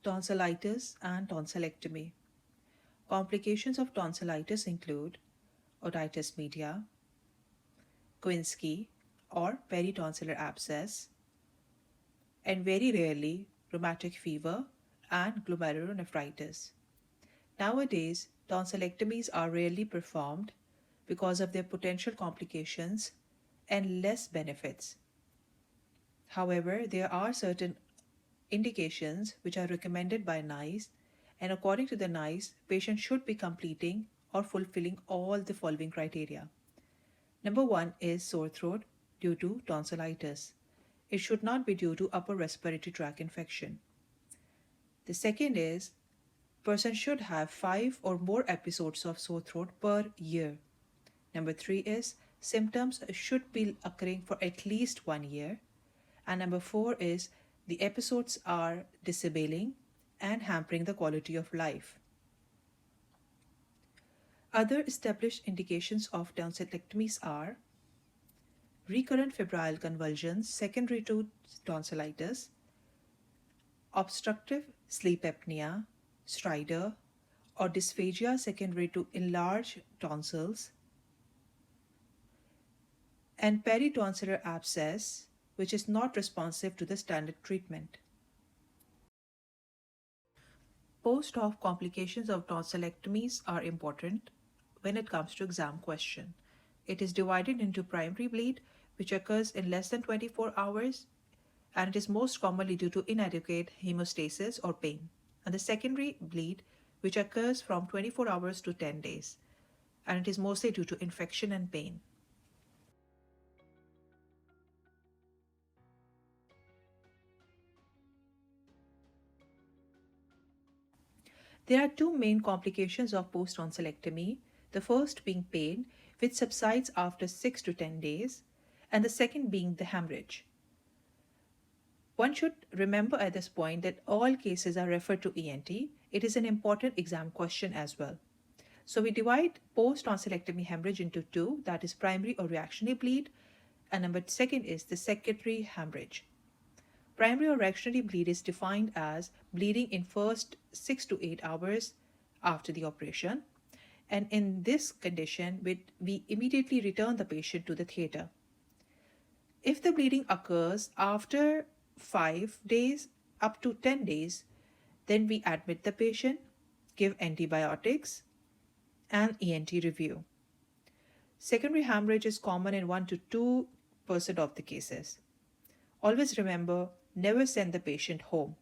Tonsillitis and tonsillectomy. Complications of tonsillitis include otitis media, Kwinsky or peritonsillar abscess, and very rarely rheumatic fever and glomerulonephritis. Nowadays, tonsillectomies are rarely performed because of their potential complications and less benefits. However, there are certain indications which are recommended by NICE, and according to the NICE, patients should be completing or fulfilling all the following criteria. Number one is sore throat due to tonsillitis. It should not be due to upper respiratory tract infection. The second is person should have 5 or more episodes of sore throat per year. Number 3 is symptoms should be occurring for at least 1 year. And number 4 is the episodes are disabling and hampering the quality of life. Other established indications of tonsillectomies are recurrent febrile convulsions secondary to tonsillitis, obstructive sleep apnea, stridor, or dysphagia secondary to enlarged tonsils, and peritonsillar abscess, which is not responsive to the standard treatment. Post-op complications of tonsillectomies are important when it comes to exam question. It is divided into primary bleed, which occurs in less than 24 hours, and it is most commonly due to inadequate hemostasis or pain, and the secondary bleed, which occurs from 24 hours to 10 days, and it is mostly due to infection and pain. There are two main complications of post-tonsillectomy, the first being pain, which subsides after 6 to 10 days, and the second being the hemorrhage. One should remember at this point that all cases are referred to ENT. It is an important exam question as well. So we divide post-tonsillectomy hemorrhage into two, that is primary or reactionary bleed, and number second is the secondary hemorrhage. Primary or reactionary bleed is defined as bleeding in first 6 to 8 hours after the operation. And in this condition, we immediately return the patient to the theater. If the bleeding occurs after 5 days up to 10 days, then we admit the patient, give antibiotics, and ENT review. Secondary hemorrhage is common in 1 to 2% of the cases. Always remember, never send the patient home.